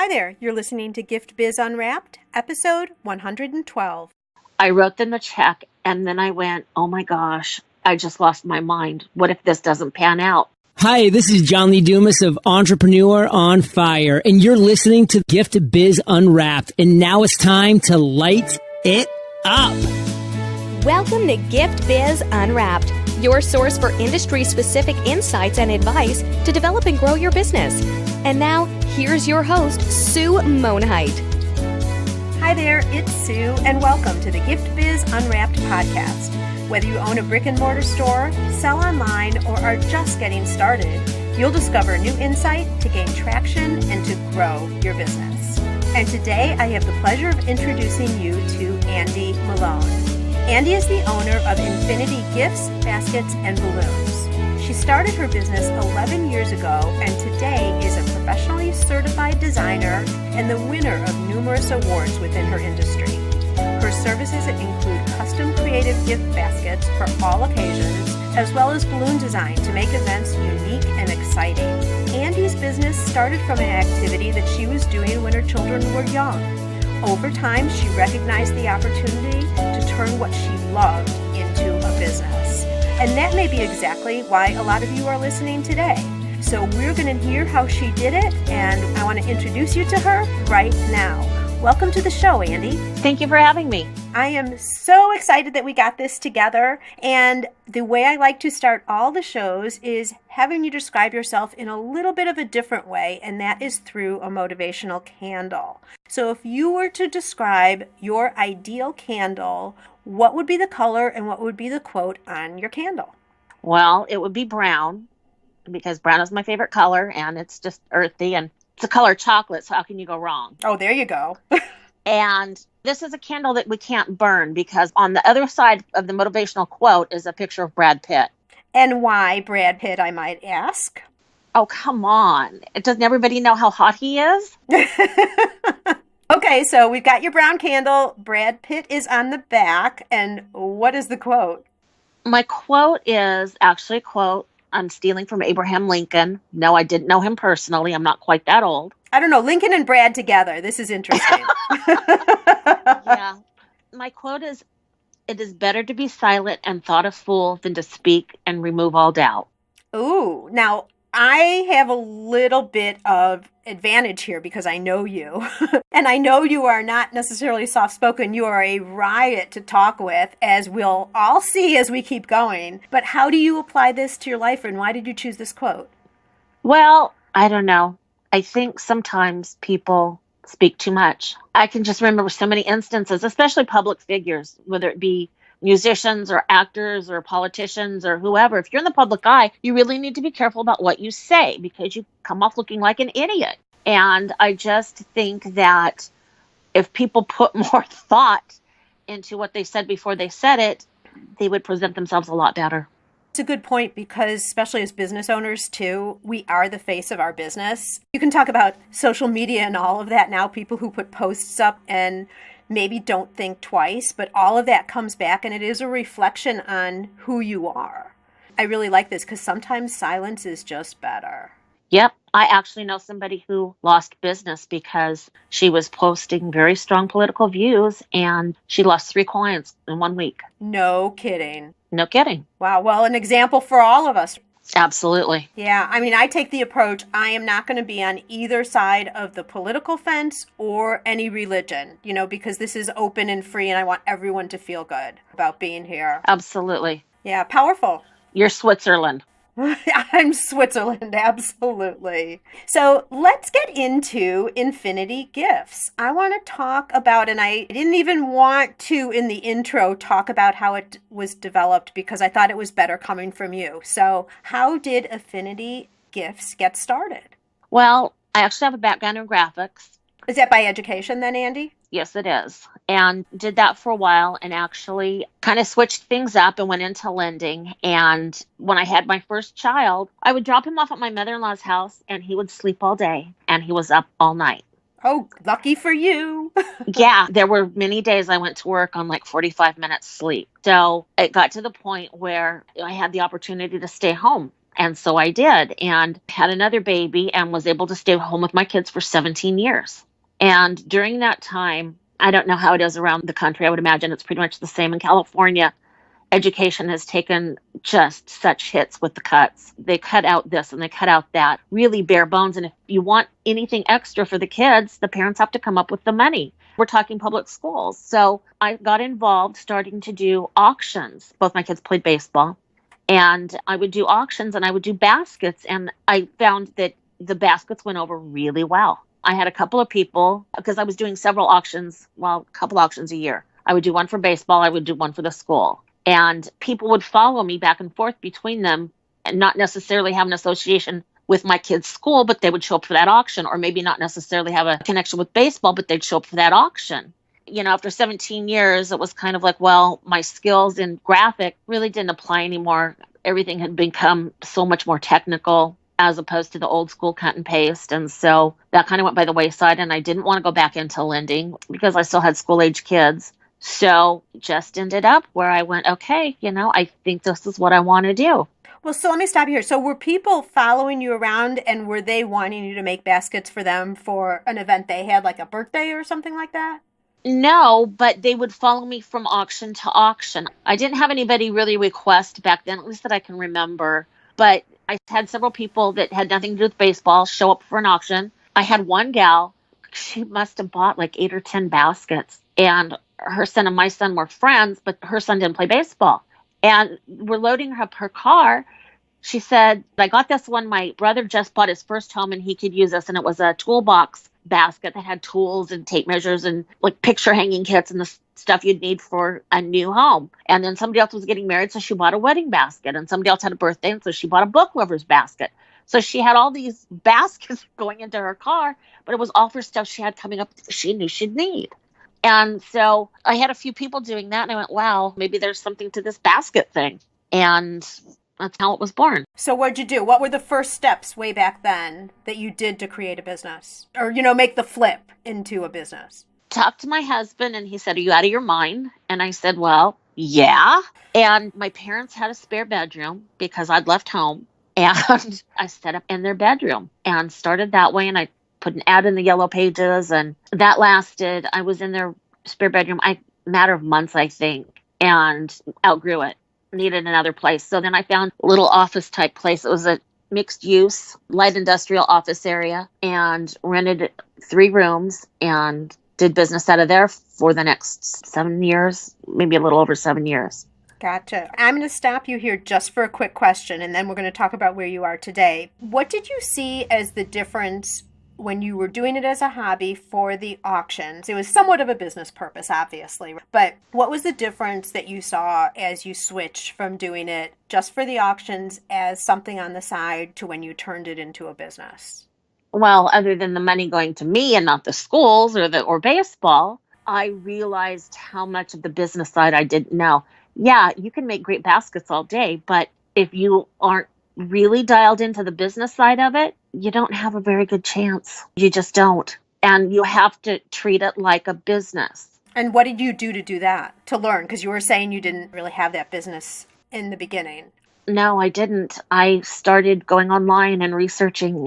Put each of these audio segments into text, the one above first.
Hi there, you're listening to Gift Biz Unwrapped, episode 112. I wrote them a check and then I went, oh my gosh, I just lost my mind. What if this doesn't pan out? Hi, this is John Lee Dumas of Entrepreneur on Fire, and you're listening to Gift Biz Unwrapped. And now it's time to light it up. Welcome to Gift Biz Unwrapped, your source for industry-specific insights and advice to develop and grow your business. And now, here's your host, Sue Monheit. Hi there, it's Sue, and welcome to the Gift Biz Unwrapped podcast. Whether you own a brick and mortar store, sell online, or are just getting started, you'll discover new insight to gain traction and to grow your business. And today I have the pleasure of introducing you to Andi Malone. Andi is the owner of Infinity Gifts, Baskets, and Balloons. She started her business 11 years ago and today is a professionally certified designer and the winner of numerous awards within her industry. Her services include custom creative gift baskets for all occasions, as well as balloon design to make events unique and exciting. Andi's business started from an activity that she was doing when her children were young. Over time, she recognized the opportunity to turn what she loved into a business. And that may be exactly why a lot of you are listening today. So we're going to hear how she did it, and I want to introduce you to her right now. Welcome to the show, Andi. Thank you for having me. I am so excited that we got this together. And the way I like to start all the shows is having you describe yourself in a little bit of a different way, and that is through a motivational candle. So if you were to describe your ideal candle, what would be the color and what would be the quote on your candle? Well, it would be brown because brown is my favorite color and it's just earthy and it's a color chocolate, so how can you go wrong? Oh, there you go. And this is a candle that we can't burn because on the other side of the motivational quote is a picture of Brad Pitt. And why Brad Pitt, I might ask? Oh, come on. Doesn't everybody know how hot he is? Okay, so we've got your brown candle. Brad Pitt is on the back. And what is the quote? My quote is actually a quote I'm stealing from Abraham Lincoln. No, I didn't know him personally. I'm not quite that old. I don't know, Lincoln and Brad together. This is interesting. Yeah. My quote is, it is better to be silent and thought a fool than to speak and remove all doubt. Ooh, now I have a little bit of advantage here because I know you. And I know you are not necessarily soft-spoken. You are a riot to talk with, as we'll all see as we keep going. But how do you apply this to your life, and why did you choose this quote? Well, I don't know. I think sometimes people speak too much. I can just remember so many instances, especially public figures, whether it be musicians or actors or politicians or whoever. If you're in the public eye, you really need to be careful about what you say because you come off looking like an idiot. And I just think that if people put more thought into what they said before they said it, they would present themselves a lot better. It's a good point because, especially as business owners too, we are the face of our business. You can talk about social media and all of that now, people who put posts up and maybe don't think twice, but all of that comes back and it is a reflection on who you are. I really like this because sometimes silence is just better. Yep. I actually know somebody who lost business because she was posting very strong political views and she lost 3 clients in 1 week. No kidding. No kidding. Wow. Well, an example for all of us. Absolutely. Yeah. I mean, I take the approach, I am not going to be on either side of the political fence or any religion, because this is open and free and I want everyone to feel good about being here. Absolutely. Yeah. Powerful. You're Switzerland. I'm Switzerland, absolutely. So let's get into Infinity Gifts. I want to talk about, and I didn't even want to in the intro talk about how it was developed because I thought it was better coming from you. So how did Infinity Gifts get started? Well, I actually have a background in graphics. Is that by education then, Andi? Yes, it is. And did that for a while and actually kind of switched things up and went into lending. And when I had my first child, I would drop him off at my mother-in-law's house and he would sleep all day and he was up all night. Oh, lucky for you. Yeah, there were many days I went to work on like 45 minutes sleep. So it got to the point where I had the opportunity to stay home. And so I did, and had another baby and was able to stay home with my kids for 17 years. And during that time, I don't know how it is around the country. I would imagine it's pretty much the same in California. Education has taken just such hits with the cuts. They cut out this and they cut out that, really bare bones. And if you want anything extra for the kids, the parents have to come up with the money. We're talking public schools. So I got involved starting to do auctions. Both my kids played baseball. And I would do auctions and I would do baskets. And I found that the baskets went over really well. I had a couple of people, because I was doing several auctions, well, a couple auctions a year. I would do one for baseball. I would do one for the school. And people would follow me back and forth between them and not necessarily have an association with my kids' school, but they would show up for that auction, or maybe not necessarily have a connection with baseball, but they'd show up for that auction. You know, after 17 years, it was kind of like, well, my skills in graphic really didn't apply anymore. Everything had become so much more technical as opposed to the old school cut and paste. And so that kind of went by the wayside, and I didn't want to go back into lending because I still had school age kids. So just ended up where I went, okay, I think this is what I want to do. Well, so let me stop you here. So were people following you around, and were they wanting you to make baskets for them for an event they had, like a birthday or something like that? No, but they would follow me from auction to auction. I didn't have anybody really request back then, at least that I can remember. But I had several people that had nothing to do with baseball show up for an auction. I had one gal, she must have bought like 8 or 10 baskets. And her son and my son were friends, but her son didn't play baseball. And we're loading up her car. She said, I got this one. My brother just bought his first home and he could use this. And it was a toolbox basket that had tools and tape measures and like picture hanging kits and the stuff you'd need for a new home. And then somebody else was getting married, so she bought a wedding basket. And somebody else had a birthday, and so she bought a book lover's basket. So she had all these baskets going into her car, but it was all for stuff she had coming up that she knew she'd need. And so I had a few people doing that, and I went, wow, maybe there's something to this basket thing. And that's how it was born. So what'd you do? What were the first steps way back then that you did to create a business, or, make the flip into a business? Talked to my husband, and he said, are you out of your mind? And I said, well, yeah. And my parents had a spare bedroom because I'd left home, and I set up in their bedroom and started that way. And I put an ad in the Yellow Pages, and that lasted. I was in their spare bedroom a matter of months, I think, and outgrew it. Needed another place. So then I found a little office type place. It was a mixed use, light industrial office area, and rented 3 rooms and did business out of there for the next 7 years, maybe a little over 7 years. Gotcha. I'm going to stop you here just for a quick question, and then we're going to talk about where you are today. What did you see as the difference when you were doing it as a hobby for the auctions? It was somewhat of a business purpose, obviously, but what was the difference that you saw as you switched from doing it just for the auctions as something on the side to when you turned it into a business? Well, other than the money going to me and not the schools or baseball, I realized how much of the business side I didn't know. Yeah, you can make great baskets all day, but if you aren't really dialed into the business side of it, you don't have a very good chance. You just don't. And you have to treat it like a business. And what did you do to do that, to learn? Because you were saying you didn't really have that business in the beginning. No, I didn't. I started going online and researching,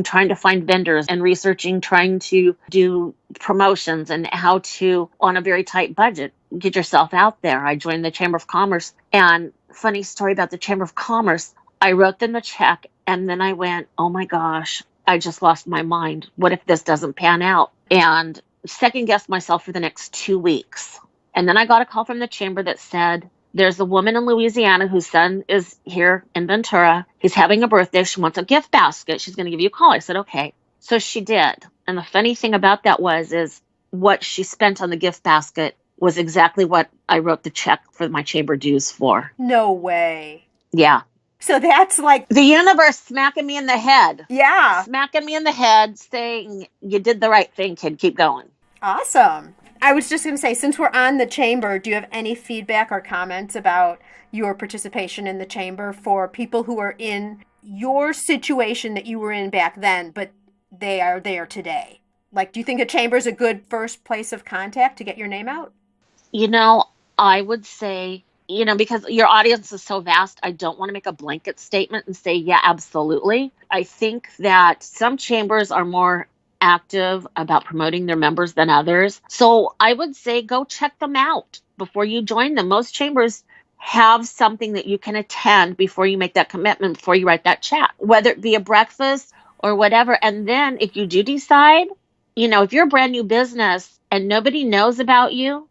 trying to find vendors, and researching, trying to do promotions and how to, on a very tight budget, get yourself out there. I joined the Chamber of Commerce, and funny story about the Chamber of Commerce, I wrote them a check, and then I went, oh my gosh, I just lost my mind. What if this doesn't pan out? And second guessed myself for the next 2 weeks. And then I got a call from the chamber that said, there's a woman in Louisiana whose son is here in Ventura. He's having a birthday. She wants a gift basket. She's going to give you a call. I said, okay. So she did. And the funny thing about that is what she spent on the gift basket was exactly what I wrote the check for my chamber dues for. No way. Yeah. So that's like the universe smacking me in the head. Yeah. Smacking me in the head saying, you did the right thing, kid. Keep going. Awesome. I was just going to say, since we're on the chamber, do you have any feedback or comments about your participation in the chamber for people who are in your situation that you were in back then, but they are there today? Like, do you think a chamber is a good first place of contact to get your name out? I would say because your audience is so vast, I don't want to make a blanket statement and say, yeah, absolutely. I think that some chambers are more active about promoting their members than others. So I would say go check them out before you join them. Most chambers have something that you can attend before you make that commitment, before you write that check, whether it be a breakfast or whatever. And then if you do decide, if you're a brand new business and nobody knows about you,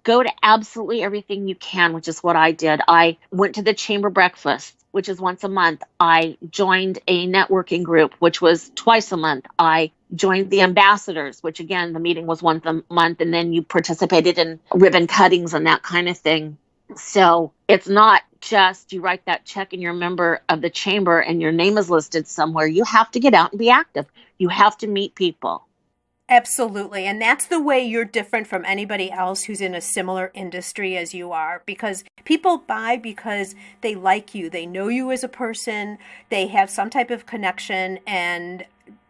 go to absolutely everything you can, which is what I did. I went to the chamber breakfast, which is once a month. I joined a networking group, which was twice a month. I joined the ambassadors, which again, the meeting was once a month. And then you participated in ribbon cuttings and that kind of thing. So it's not just you write that check and you're a member of the chamber and your name is listed somewhere. You have to get out and be active. You have to meet people. Absolutely. And that's the way you're different from anybody else who's in a similar industry as you are, because people buy because they like you. They know you as a person. They have some type of connection, and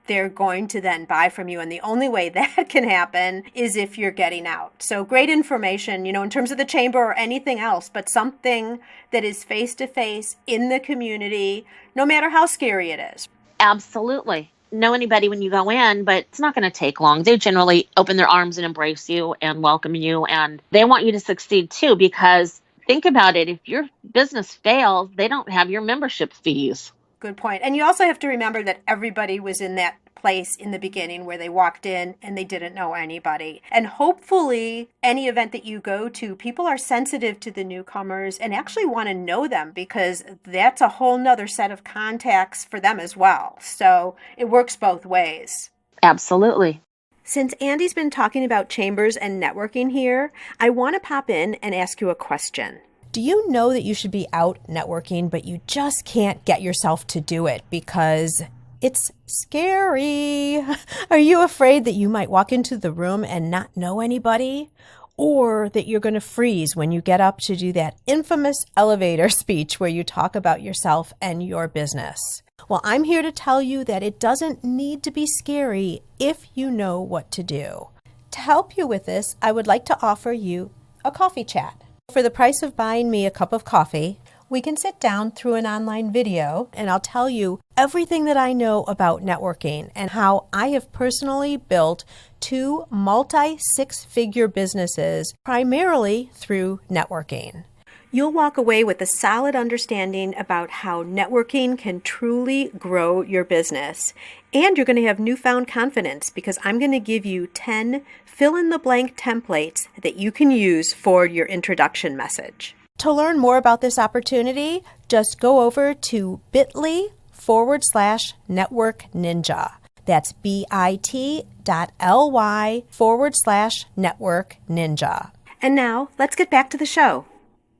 they're going to then buy from you. And the only way that can happen is if you're getting out. So great information, in terms of the chamber or anything else, but something that is face-to-face in the community, no matter how scary it is. Absolutely. Know anybody when you go in, but it's not going to take long. They generally open their arms and embrace you and welcome you, and they want you to succeed too, because think about it. If your business fails, they don't have your membership fees. Good point. And you also have to remember that everybody was in that place in the beginning where they walked in and they didn't know anybody. And hopefully any event that you go to, people are sensitive to the newcomers and actually want to know them, because that's a whole nother set of contacts for them as well. So it works both ways. Absolutely. Since Andi's been talking about chambers and networking here, I want to pop in and ask you a question. Do you know that you should be out networking, but you just can't get yourself to do it because it's scary? Are you afraid that you might walk into the room and not know anybody? Or that you're going to freeze when you get up to do that infamous elevator speech where you talk about yourself and your business? Well, I'm here to tell you that it doesn't need to be scary if you know what to do. To help you with this, I would like to offer you a coffee chat. For the price of buying me a cup of coffee, we can sit down through an online video and I'll tell you everything that I know about networking and how I have personally built 2 multi-six-figure businesses primarily through networking. You'll walk away with a solid understanding about how networking can truly grow your business. And you're going to have newfound confidence because I'm going to give you 10 fill-in-the-blank templates that you can use for your introduction message. To learn more about this opportunity, just go over to bit.ly/network ninja. That's bit.ly/network ninja. And now let's get back to the show.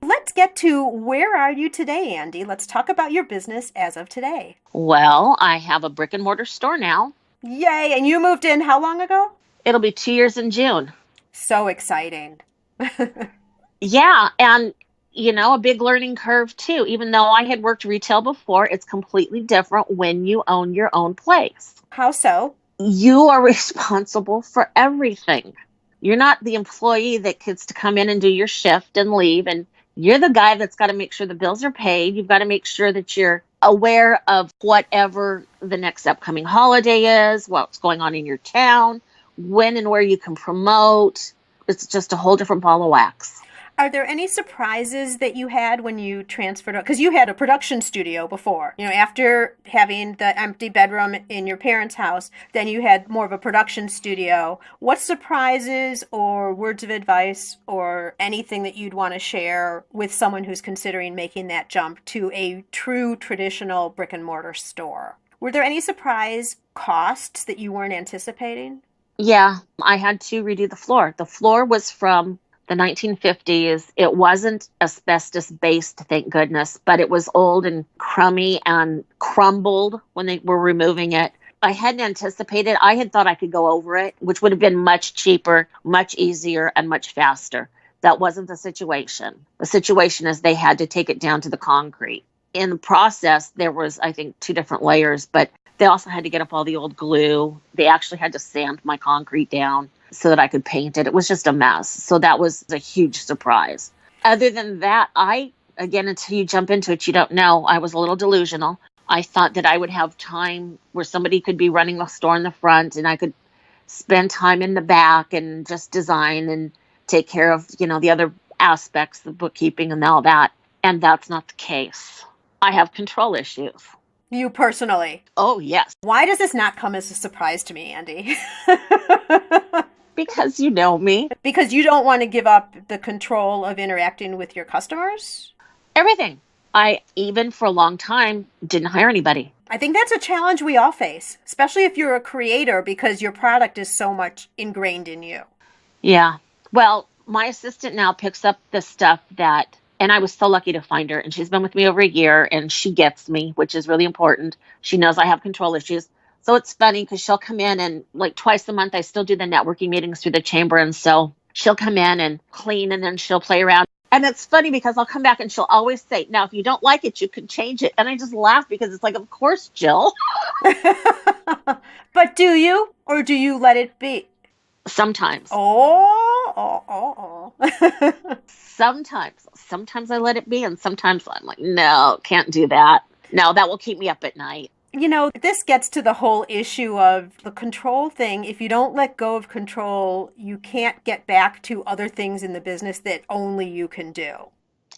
Let's get to where are you today, Andi? Let's talk about your business as of today. Well, I have a brick and mortar store now. Yay! And you moved in how long ago? It'll be 2 years in June. So exciting. Yeah. And, a big learning curve too. Even though I had worked retail before, it's completely different when you own your own place. How so? You are responsible for everything. You're not the employee that gets to come in and do your shift and leave. And you're the guy that's got to make sure the bills are paid. You've got to make sure that you're aware of whatever the next upcoming holiday is, what's going on in your town, when and where you can promote. It's just a whole different ball of wax. Are there any surprises that you had when you transferred? Because you had a production studio before. After having the empty bedroom in your parents' house, then you had more of a production studio. What surprises or words of advice or anything that you'd want to share with someone who's considering making that jump to a true traditional brick and mortar store? Were there any surprise costs that you weren't anticipating? Yeah, I had to redo the floor. The floor was from the 1950s. It wasn't asbestos based, thank goodness, but it was old and crummy and crumbled when they were removing it. I hadn't anticipated. I had thought I could go over it, which would have been much cheaper, much easier, and much faster. That wasn't the situation. The situation is they had to take it down to the concrete. In the process, there was, I think, 2 different layers, but they also had to get up all the old glue. They actually had to sand my concrete down so that I could paint it. It was just a mess. So that was a huge surprise. Other than that, again, until you jump into it, you don't know. I was a little delusional. I thought that I would have time where somebody could be running the store in the front and I could spend time in the back and just design and take care of, the other aspects, the bookkeeping and all that. And that's not the case. I have control issues. You personally? Oh, yes. Why does this not come as a surprise to me, Andi? Because you know me. Because you don't want to give up the control of interacting with your customers? Everything. I, even for a long time, didn't hire anybody. I think that's a challenge we all face, especially if you're a creator because your product is so much ingrained in you. Yeah. Well, my assistant now picks up the stuff and I was so lucky to find her, and she's been with me over a year, and she gets me, which is really important. She knows I have control issues. So it's funny because she'll come in and like twice a month, I still do the networking meetings through the chamber. And so she'll come in and clean and then she'll play around. And it's funny because I'll come back and she'll always say, now, if you don't like it, you can change it. And I just laugh because it's like, of course, Jill. But do you, or do you let it be? Sometimes. Oh. Sometimes I let it be. And sometimes I'm like, no, can't do that. No, that will keep me up at night. This gets to the whole issue of the control thing. If you don't let go of control, you can't get back to other things in the business that only you can do.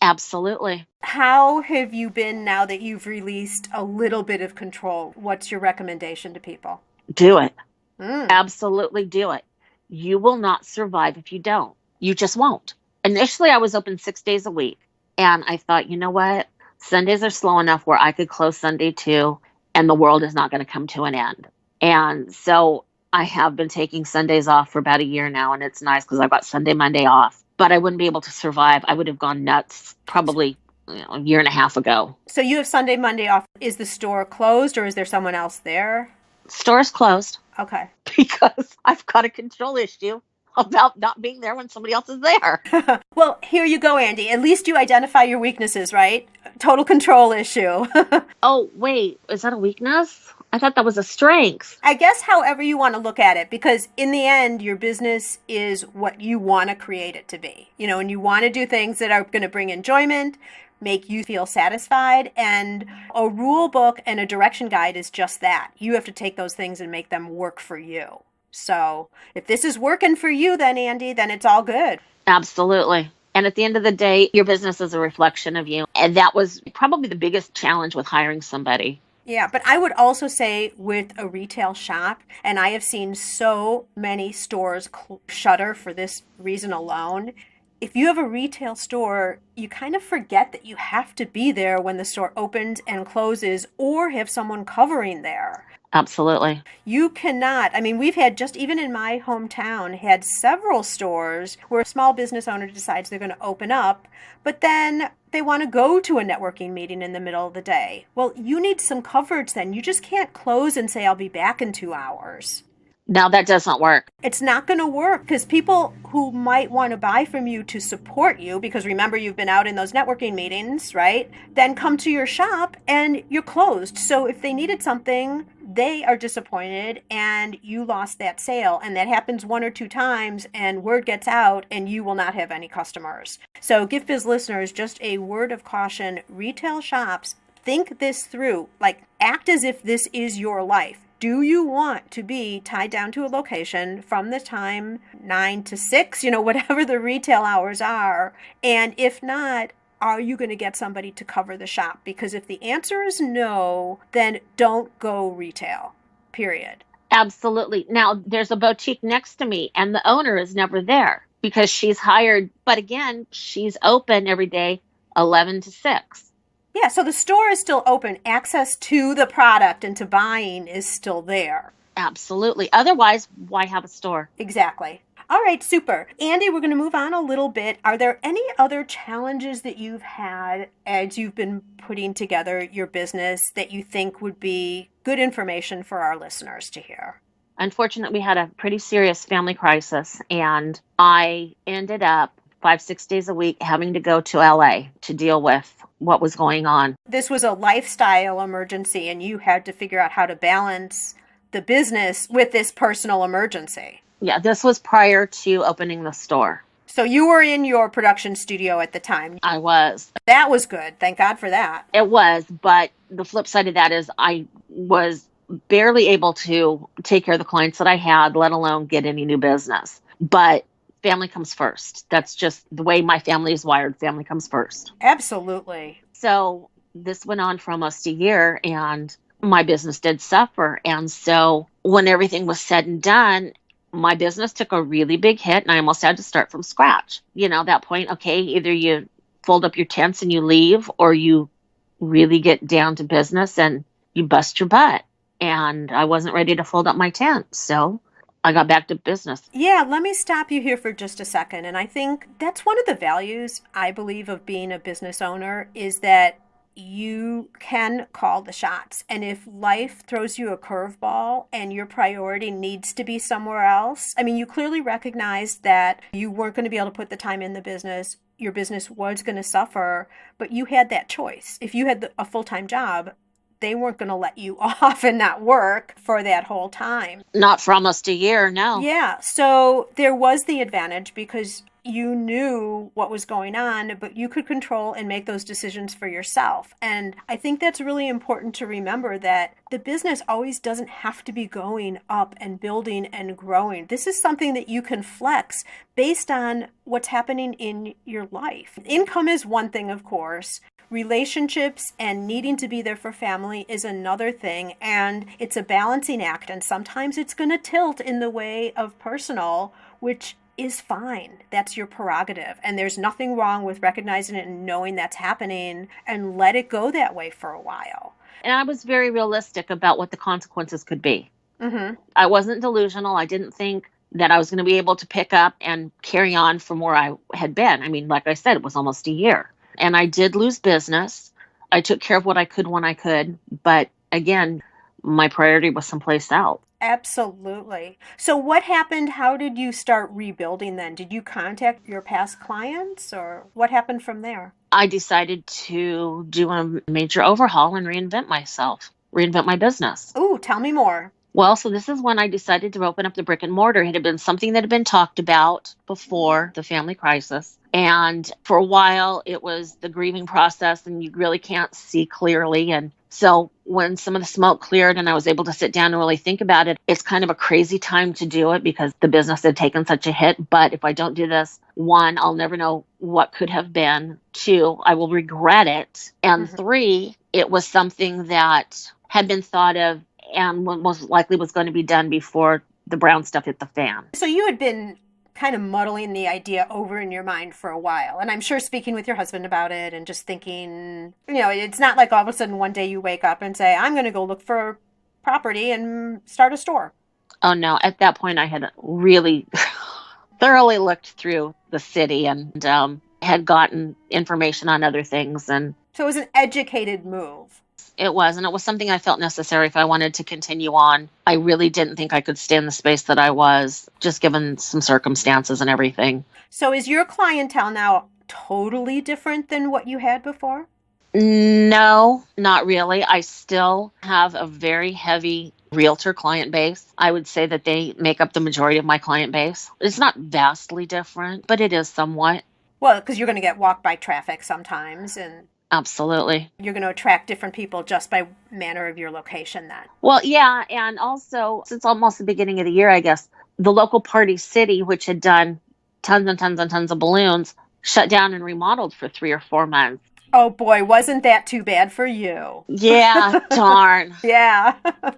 Absolutely. How have you been now that you've released a little bit of control? What's your recommendation to people? Do it. Absolutely do it. You will not survive if you don't. You just won't. Initially, I was open 6 days a week. And I thought, you know what? Sundays are slow enough where I could close Sunday too. And the world is not going to come to an end. And so I have been taking Sundays off for about a year now. And it's nice because I've got Sunday, Monday off. But I wouldn't be able to survive. I would have gone nuts probably a year and a half ago. So you have Sunday, Monday off. Is the store closed or is there someone else there? Store's closed. Okay. Because I've got a control issue about not being there when somebody else is there. Well, here you go, Andi. At least you identify your weaknesses, right? Total control issue. Oh, wait. Is that a weakness? I thought that was a strength. I guess however you want to look at it, because in the end, your business is what you want to create it to be. And you want to do things that are going to bring enjoyment, make you feel satisfied. And a rule book and a direction guide is just that. You have to take those things and make them work for you. So if this is working for you, then Andi, then it's all good. Absolutely. And at the end of the day, your business is a reflection of you. And that was probably the biggest challenge with hiring somebody. Yeah, but I would also say with a retail shop, and I have seen so many stores shutter for this reason alone. If you have a retail store, you kind of forget that you have to be there when the store opens and closes or have someone covering there. Absolutely. You cannot. We've had just even in my hometown had several stores where a small business owner decides they're going to open up, but then they want to go to a networking meeting in the middle of the day. Well, you need some coverage then. You just can't close and say, I'll be back in 2 hours. No, that doesn't work. It's not going to work because people who might want to buy from you to support you, because remember you've been out in those networking meetings, right? Then come to your shop and you're closed. So if they needed something, they are disappointed and you lost that sale. And that happens 1 or 2 times and word gets out and you will not have any customers. So Gift Biz listeners, just a word of caution, retail shops, think this through, like act as if this is your life. Do you want to be tied down to a location from the time 9 to 6, whatever the retail hours are? And if not, are you going to get somebody to cover the shop? Because if the answer is no, then don't go retail, period. Absolutely. Now, there's a boutique next to me and the owner is never there because she's hired. But again, she's open every day, 11 to 6. Yeah, so the store is still open. Access to the product and to buying is still there. Absolutely. Otherwise, why have a store? Exactly. All right, super. Andi, we're going to move on a little bit. Are there any other challenges that you've had as you've been putting together your business that you think would be good information for our listeners to hear? Unfortunately, we had a pretty serious family crisis, and I ended up 5-6 days a week having to go to LA to deal with what was going on. This was a lifestyle emergency and you had to figure out how to balance the business with this personal emergency. Yeah, this was prior to opening the store. So you were in your production studio at the time. I was. That was good. Thank God for that. It was, but the flip side of that is I was barely able to take care of the clients that I had, let alone get any new business. But family comes first. That's just the way my family is wired. Family comes first. Absolutely. So this went on for almost a year and my business did suffer. And so when everything was said and done, my business took a really big hit and I almost had to start from scratch. At that point, okay, either you fold up your tents and you leave, or you really get down to business and you bust your butt. And I wasn't ready to fold up my tent. So I got back to business. Yeah, let me stop you here for just a second. And I think that's one of the values, I believe, of being a business owner is that you can call the shots. And if life throws you a curveball and your priority needs to be somewhere else, I mean, you clearly recognized that you weren't going to be able to put the time in the business. Your business was going to suffer, but you had that choice. If you had a full-time job, they weren't going to let you off and not work for that whole time. Not for almost a year, no. Yeah. So there was the advantage because you knew what was going on, but you could control and make those decisions for yourself. And I think that's really important to remember that the business always doesn't have to be going up and building and growing. This is something that you can flex based on what's happening in your life. Income is one thing, of course. Relationships and needing to be there for family is another thing, and it's a balancing act, and sometimes it's going to tilt in the way of personal, which is fine. That's your prerogative, and there's nothing wrong with recognizing it and knowing that's happening and let it go that way for a while. And I was very realistic about what the consequences could be. Mm-hmm. I wasn't delusional. I didn't think that I was going to be able to pick up and carry on from where I had been. I mean, like I said, it was almost a year. And I did lose business. I took care of what I could when I could. But again, my priority was someplace else. Absolutely. So what happened? How did you start rebuilding then? Did you contact your past clients or what happened from there? I decided to do a major overhaul and reinvent myself, reinvent my business. Ooh, tell me more. Well, so this is when I decided to open up the brick and mortar. It had been something that had been talked about before the family crisis. And for a while, it was the grieving process and you really can't see clearly. And so when some of the smoke cleared and I was able to sit down and really think about it, it's kind of a crazy time to do it because the business had taken such a hit. But if I don't do this, one, I'll never know what could have been. Two, I will regret it. And three, it was something that had been thought of and most likely was going to be done before the brown stuff hit the fan. So you had been kind of muddling the idea over in your mind for a while. And I'm sure speaking with your husband about it and just thinking, it's not like all of a sudden one day you wake up and say, I'm going to go look for property and start a store. Oh, no. At that point, I had really thoroughly looked through the city and had gotten information on other things. And so it was an educated move. It was, and it was something I felt necessary if I wanted to continue on. I really didn't think I could stay in the space that I was, just given some circumstances and everything. So is your clientele now totally different than what you had before? No, not really. I still have a very heavy realtor client base. I would say that they make up the majority of my client base. It's not vastly different, but it is somewhat. Well, because you're going to get walked by traffic sometimes, and absolutely. You're going to attract different people just by manner of your location then. Well, yeah. And also, since almost the beginning of the year, I guess, the local Party City, which had done tons and tons and tons of balloons, shut down and remodeled for 3 or 4 months. Oh boy, wasn't that too bad for you? Yeah, darn. Yeah.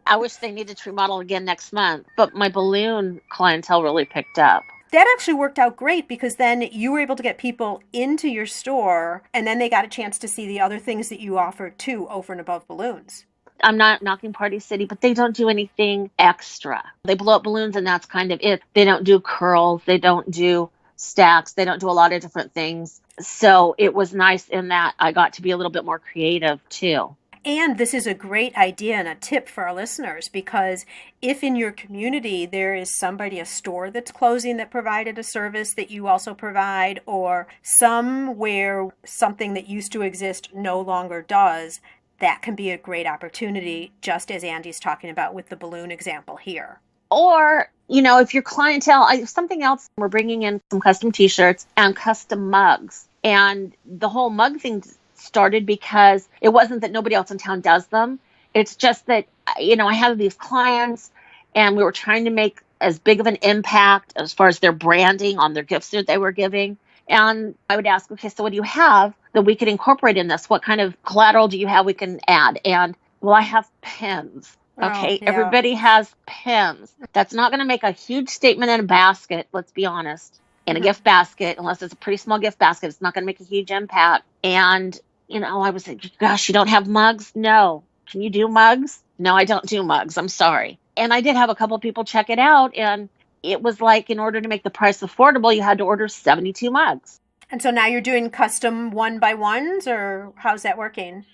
I wish they needed to remodel again next month. But my balloon clientele really picked up. That actually worked out great because then you were able to get people into your store and then they got a chance to see the other things that you offered too over and above balloons. I'm not knocking Party City, but they don't do anything extra. They blow up balloons and that's kind of it. They don't do curls. They don't do stacks. They don't do a lot of different things. So it was nice in that I got to be a little bit more creative too. And this is a great idea and a tip for our listeners because if in your community there is somebody, a store that's closing that provided a service that you also provide, or somewhere something that used to exist no longer does, that can be a great opportunity, just as Andi's talking about with the balloon example here. Or, if your clientele, something else, we're bringing in some custom t-shirts and custom mugs. And the whole mug thing started because it wasn't that nobody else in town does them. It's just that, I had these clients and we were trying to make as big of an impact as far as their branding on their gifts that they were giving. And I would ask, okay, so what do you have that we could incorporate in this? What kind of collateral do you have we can add? And well, I have pins. Okay, Oh, yeah. Everybody has pins. That's not going to make a huge statement in a basket, let's be honest. In a gift basket, unless it's a pretty small gift basket, it's not going to make a huge impact. And, I was like, gosh, you don't have mugs? No. Can you do mugs? No, I don't do mugs. I'm sorry. And I did have a couple of people check it out. And it was like, in order to make the price affordable, you had to order 72 mugs. And so now you're doing custom 1x1s, or how's that working?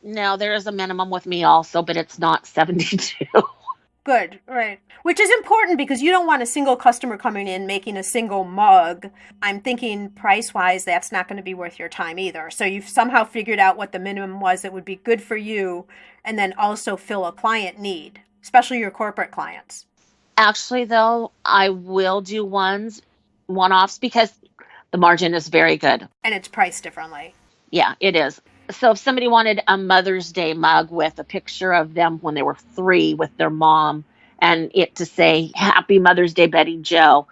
No, there is a minimum with me also, but it's not 72. Good, right. Which is important because you don't want a single customer coming in making a single mug. I'm thinking price-wise, that's not going to be worth your time either. So you've somehow figured out what the minimum was that would be good for you and then also fill a client need, especially your corporate clients. Actually, though, I will do one-offs because the margin is very good. And it's priced differently. Yeah, it is. So if somebody wanted a Mother's Day mug with a picture of them when they were 3 with their mom and it to say, Happy Mother's Day, Betty Joe,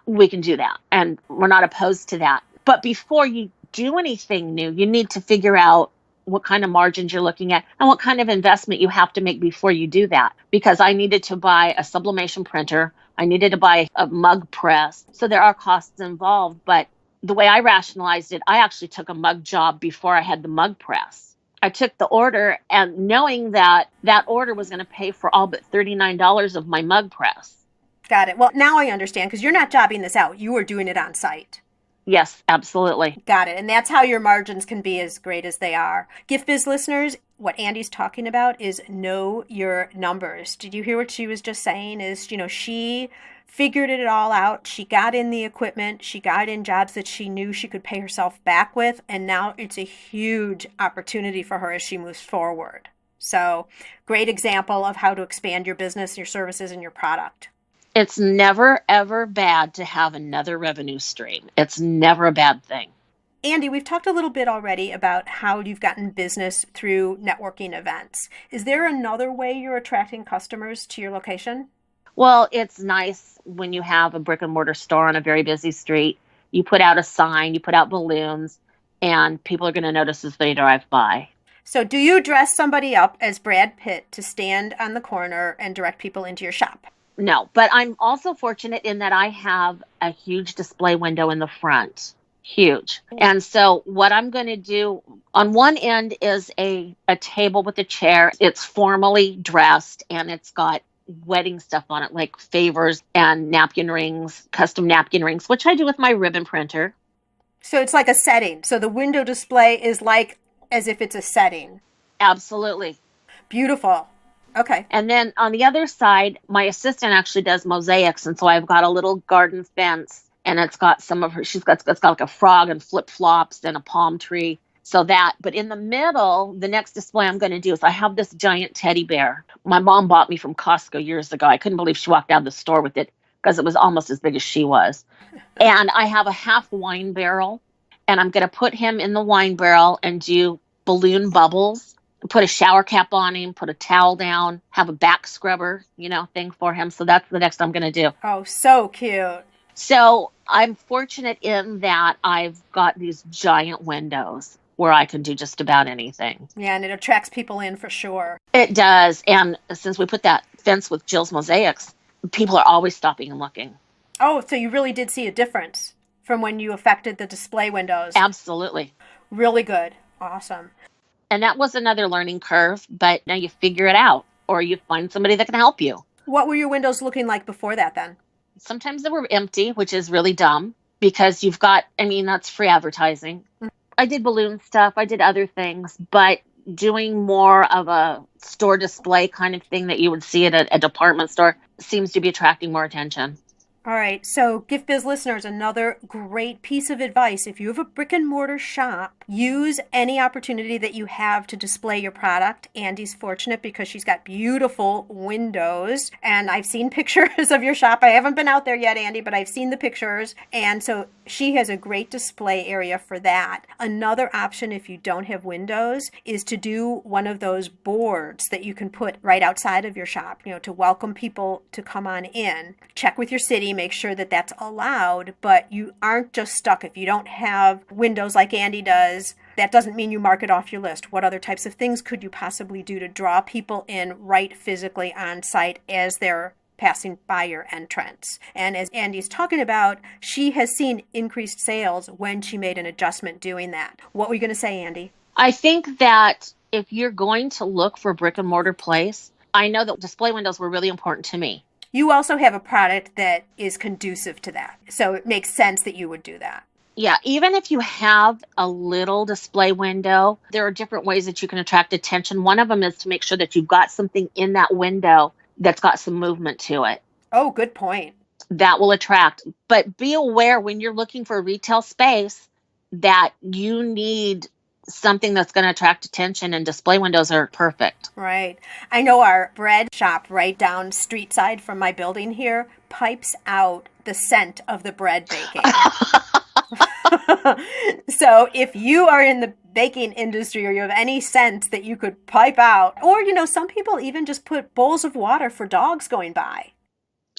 we can do that. And we're not opposed to that. But before you do anything new, you need to figure out what kind of margins you're looking at and what kind of investment you have to make before you do that. Because I needed to buy a sublimation printer. I needed to buy a mug press. So there are costs involved, but the way I rationalized it, I actually took a mug job before I had the mug press. I took the order and knowing that order was going to pay for all but $39 of my mug press. Got it. Well, now I understand because you're not jobbing this out. You are doing it on site. Yes, absolutely. Got it. And that's how your margins can be as great as they are. Gift Biz listeners, what Andi's talking about is know your numbers. Did you hear what she was just saying? Is, she figured it all out. She got in the equipment. She got in jobs that she knew she could pay herself back with. And now it's a huge opportunity for her as she moves forward. So great example of how to expand your business, your services, and your product. It's never, ever bad to have another revenue stream. It's never a bad thing. Andi, we've talked a little bit already about how you've gotten business through networking events. Is there another way you're attracting customers to your location? Well, it's nice when you have a brick and mortar store on a very busy street. You put out a sign, you put out balloons, and people are going to notice as they drive by. So do you dress somebody up as Brad Pitt to stand on the corner and direct people into your shop? No, but I'm also fortunate in that I have a huge display window in the front. Huge. And so what I'm going to do on one end is a table with a chair. It's formally dressed and it's got wedding stuff on it, like favors and napkin rings, custom napkin rings, which I do with my ribbon printer. So it's like a setting. So the window display is like as if it's a setting. Absolutely. Beautiful. Okay. And then on the other side, my assistant actually does mosaics. And so I've got a little garden fence and it's got some of her, it's got like a frog and flip flops and a palm tree. So that, but in the middle, the next display I'm going to do is I have this giant teddy bear. My mom bought me from Costco years ago. I couldn't believe she walked out of the store with it because it was almost as big as she was. And I have a half wine barrel and I'm going to put him in the wine barrel and do balloon bubbles, put a shower cap on him, put a towel down, have a back scrubber, thing for him. So that's the next I'm going to do. Oh, so cute. So I'm fortunate in that I've got these giant windows where I can do just about anything. Yeah, and it attracts people in for sure. It does. And since we put that fence with Jill's Mosaics, people are always stopping and looking. Oh, so you really did see a difference from when you affected the display windows. Absolutely. Really good. Awesome. And that was another learning curve, but now you figure it out or you find somebody that can help you. What were your windows looking like before that then? Sometimes they were empty, which is really dumb because that's free advertising. Mm-hmm. I did balloon stuff. I did other things, but doing more of a store display kind of thing that you would see at a department store seems to be attracting more attention. All right, so Gift Biz listeners, another great piece of advice. If you have a brick and mortar shop, use any opportunity that you have to display your product. Andi's fortunate because she's got beautiful windows, and I've seen pictures of your shop. I haven't been out there yet, Andi, but I've seen the pictures, and so she has a great display area for that. Another option, if you don't have windows, is to do one of those boards that you can put right outside of your shop, to welcome people to come on in. Check with your city, make sure that that's allowed, but you aren't just stuck. If you don't have windows like Andi does, that doesn't mean you mark it off your list. What other types of things could you possibly do to draw people in right physically on site as they're passing by your entrance? And as Andi's talking about, she has seen increased sales when she made an adjustment doing that. What were you going to say, Andi? I think that if you're going to look for a brick and mortar place, I know that display windows were really important to me. You also have a product that is conducive to that. So it makes sense that you would do that. Yeah, even if you have a little display window, there are different ways that you can attract attention. One of them is to make sure that you've got something in that window that's got some movement to it. Oh, good point. That will attract. But be aware when you're looking for a retail space that you need something that's going to attract attention, and display windows are perfect. Right. I know our bread shop right down street side from my building here pipes out the scent of the bread baking. So if you are in the baking industry or you have any sense that you could pipe out, or, some people even just put bowls of water for dogs going by.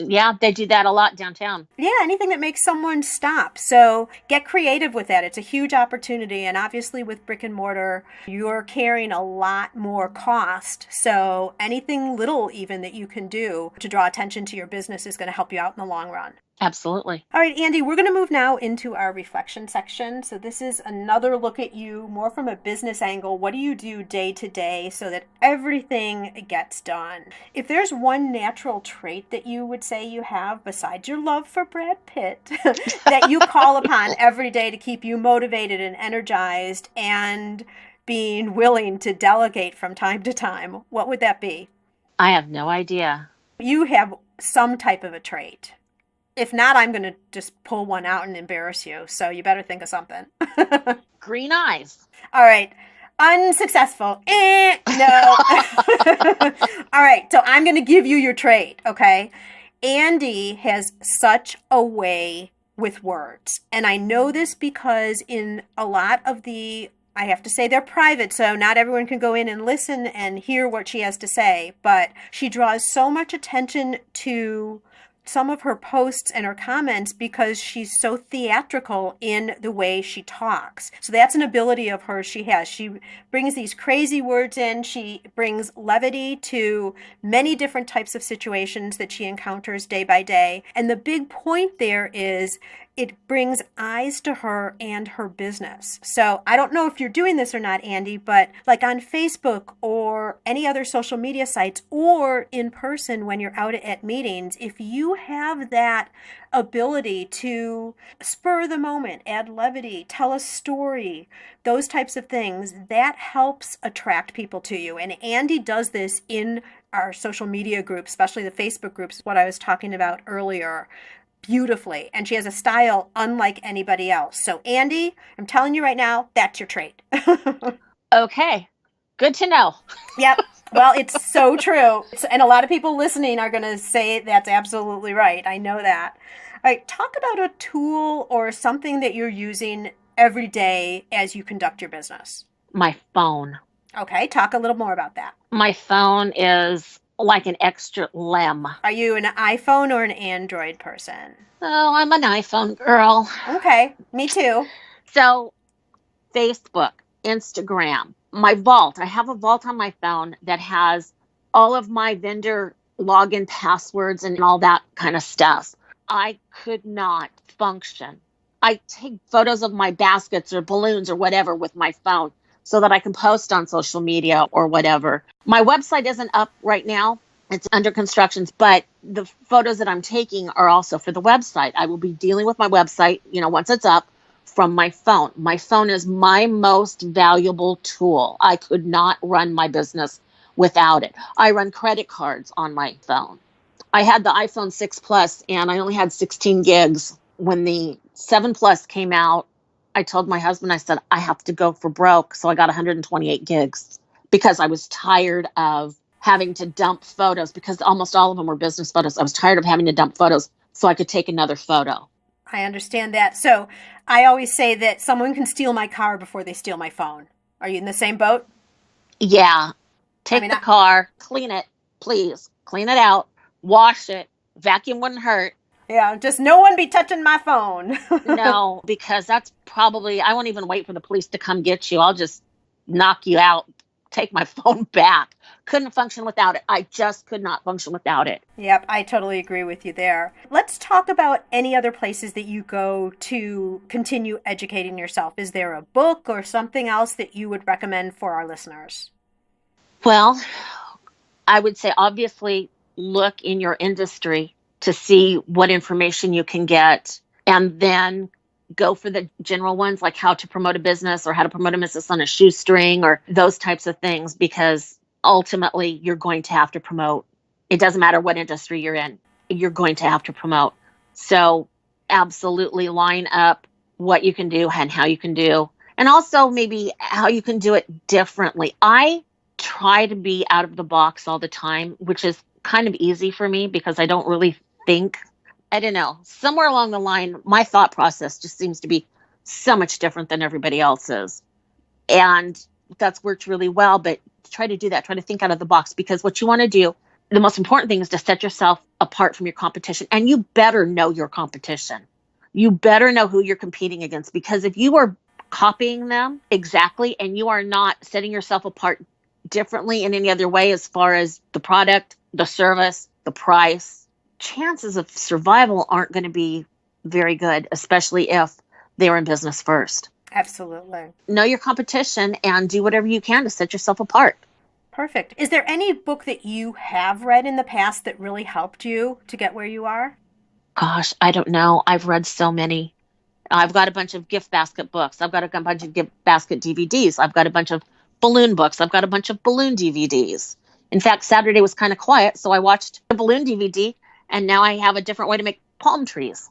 Yeah, they do that a lot downtown. Yeah, anything that makes someone stop. So get creative with that. It's a huge opportunity. And obviously with brick and mortar, you're carrying a lot more cost. So anything little even that you can do to draw attention to your business is going to help you out in the long run. Absolutely. All right, Andi, we're going to move now into our reflection section. So this is another look at you more from a business angle. What do you do day to day so that everything gets done? If there's one natural trait that you would say you have besides your love for Brad Pitt that you call upon every day to keep you motivated and energized and being willing to delegate from time to time, what would that be? I have no idea. You have some type of a trait. If not, I'm going to just pull one out and embarrass you. So you better think of something. Green eyes. All right. Unsuccessful. No. All right. So I'm going to give you your trait. Okay. Andi has such a way with words. And I know this because in a lot of I have to say they're private, so not everyone can go in and listen and hear what she has to say. But she draws so much attention to some of her posts and her comments because she's so theatrical in the way she talks. So that's an ability of hers she has. She brings these crazy words in. She brings levity to many different types of situations that she encounters day by day. And the big point there is it brings eyes to her and her business. So I don't know if you're doing this or not, Andi, but like on Facebook or any other social media sites or in person when you're out at meetings, if you have that ability to spur the moment, add levity, tell a story, those types of things, that helps attract people to you. And Andi does this in our social media groups, especially the Facebook groups, what I was talking about earlier, beautifully. And she has a style unlike anybody else. So Andi, I'm telling you right now, that's your trait. Okay. Good to know. Yep. Well, it's so true. And a lot of people listening are going to say that's absolutely right. I know that. All right. Talk about a tool or something that you're using every day as you conduct your business. My phone. Okay. Talk a little more about that. My phone is like an extra limb. Are you an iPhone or an Android person? Oh, I'm an iPhone girl. Okay. Me too. So Facebook, Instagram, my vault. I have a vault on my phone that has all of my vendor login passwords and all that kind of stuff. I could not function. I take photos of my baskets or balloons or whatever with my phone so that I can post on social media or whatever. My website isn't up right now. It's under construction, but the photos that I'm taking are also for the website. I will be dealing with my website, once it's up, from my phone. My phone is my most valuable tool. I could not run my business without it. I run credit cards on my phone. I had the iPhone 6 Plus and I only had 16 gigs. When the 7 Plus came out, I told my husband, I said, I have to go for broke. So I got 128 gigs because I was tired of having to dump photos because almost all of them were business photos. I was tired of having to dump photos so I could take another photo. I understand that. So I always say that someone can steal my car before they steal my phone. Are you in the same boat? Yeah. Take the car, clean it, please. Clean it out, wash it. Vacuum wouldn't hurt. Yeah, just no one be touching my phone. No, because that's probably, I won't even wait for the police to come get you. I'll just knock you out, take my phone back. Couldn't function without it. I just could not function without it. Yep, I totally agree with you there. Let's talk about any other places that you go to continue educating yourself. Is there a book or something else that you would recommend for our listeners? Well, I would say obviously look in your industry to see what information you can get, and then go for the general ones like how to promote a business or how to promote a business on a shoestring or those types of things, because ultimately you're going to have to promote. It doesn't matter what industry you're in, you're going to have to promote. So absolutely line up what you can do and how you can do, and also maybe how you can do it differently. I try to be out of the box all the time, which is kind of easy for me because I don't really think, I don't know, somewhere along the line, my thought process just seems to be so much different than everybody else's. And that's worked really well, but try to do that. Try to think out of the box, because what you want to do, the most important thing is to set yourself apart from your competition. And you better know your competition. You better know who you're competing against, because if you are copying them exactly and you are not setting yourself apart differently in any other way as far as the product, the service, the price, chances of survival aren't going to be very good, especially if they were in business first. Absolutely. Know your competition and do whatever you can to set yourself apart. Perfect. Is there any book that you have read in the past that really helped you to get where you are? Gosh, I don't know. I've read so many. I've got a bunch of gift basket books. I've got a bunch of gift basket DVDs. I've got a bunch of balloon books. I've got a bunch of balloon DVDs. In fact, Saturday was kind of quiet, so I watched a balloon DVD, and now I have a different way to make palm trees.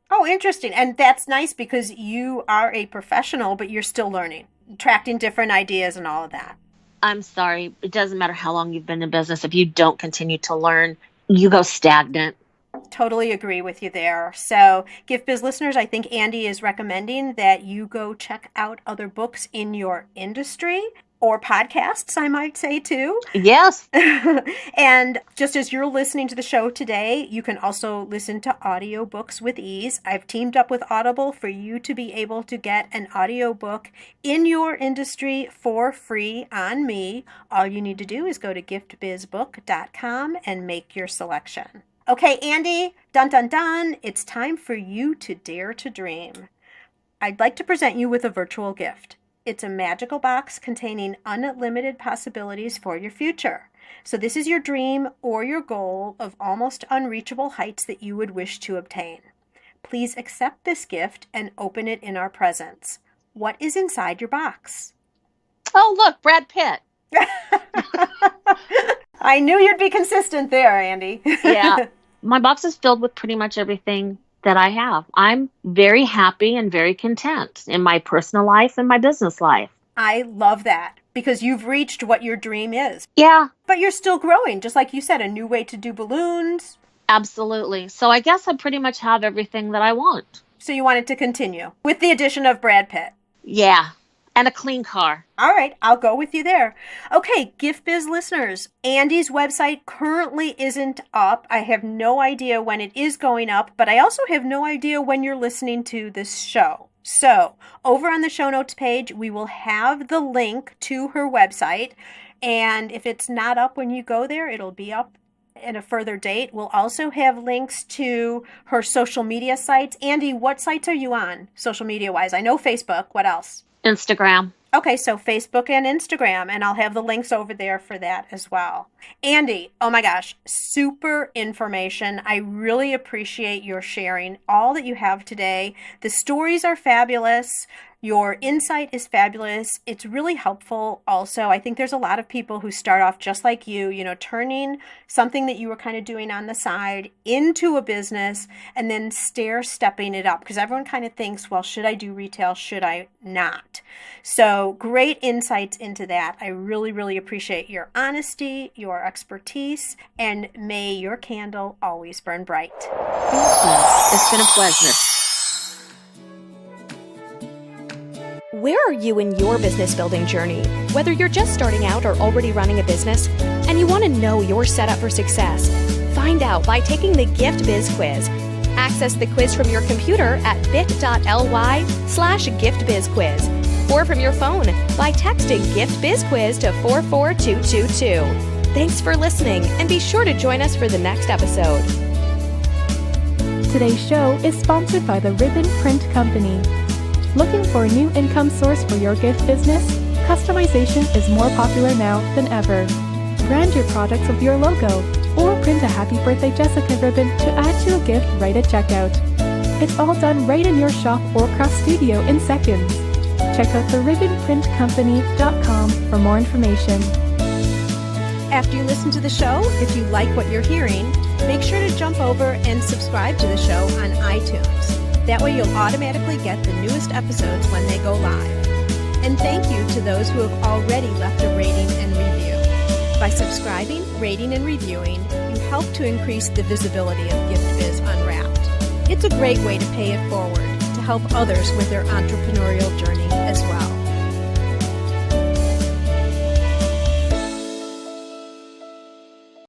Oh, interesting. And that's nice because you are a professional, but you're still learning, attracting different ideas and all of that. I'm sorry. It doesn't matter how long you've been in business. If you don't continue to learn, you go stagnant. Totally agree with you there. So, Gift Biz listeners, I think Andi is recommending that you go check out other books in your industry, or podcasts, I might say too. Yes. And just as you're listening to the show today, you can also listen to audiobooks with ease. I've teamed up with Audible for you to be able to get an audiobook in your industry for free on me. All you need to do is go to giftbizbook.com and make your selection. Okay, Andi, dun dun dun, it's time for you to dare to dream. I'd like to present you with a virtual gift. It's a magical box containing unlimited possibilities for your future. So this is your dream or your goal of almost unreachable heights that you would wish to obtain. Please accept this gift and open it in our presence. What is inside your box? Oh, look, Brad Pitt. I knew you'd be consistent there, Andi. Yeah. My box is filled with pretty much everything that I have. I'm very happy and very content in my personal life and my business life. I love that because you've reached what your dream is. Yeah. But you're still growing, just like you said, a new way to do balloons. Absolutely. So I guess I pretty much have everything that I want. So you want it to continue with the addition of Brad Pitt. Yeah. And a clean car. All right, I'll go with you there. Okay, Gift Biz listeners, Andi's website currently isn't up. I have no idea when it is going up, but I also have no idea when you're listening to this show. So, over on the show notes page, we will have the link to her website. And if it's not up when you go there, it'll be up at a further date. We'll also have links to her social media sites. Andi, what sites are you on, social media-wise? I know Facebook. What else? Instagram. Okay, so Facebook and Instagram, and I'll have the links over there for that as well. Andi, oh my gosh, super information. I really appreciate your sharing all that you have today. The stories are fabulous. Your insight is fabulous. It's really helpful also. I think there's a lot of people who start off just like you, turning something that you were kind of doing on the side into a business and then stepping it up, because everyone kind of thinks, well, should I do retail? Should I not? So great insights into that. I really, really appreciate your honesty, your expertise, and may your candle always burn bright. Thank you. It's been a pleasure. Where are you in your business building journey? Whether you're just starting out or already running a business and you want to know you're set up for success, find out by taking the Gift Biz quiz. Access the quiz from your computer at bit.ly/giftbizquiz or from your phone by texting Gift Biz Quiz to 44222. Thanks for listening, and be sure to join us for the next episode. Today's show is sponsored by the Ribbon Print Company. Looking for a new income source for your gift business? Customization is more popular now than ever. Brand your products with your logo, or print a Happy Birthday Jessica ribbon to add to a gift right at checkout. It's all done right in your shop or craft studio in seconds. Check out theribbonprintcompany.com for more information. After you listen to the show, if you like what you're hearing, make sure to jump over and subscribe to the show on iTunes. That way you'll automatically get the newest episodes when they go live. And thank you to those who have already left a rating and review. By subscribing, rating, and reviewing, you help to increase the visibility of Gift Biz Unwrapped. It's a great way to pay it forward to help others with their entrepreneurial journey as well.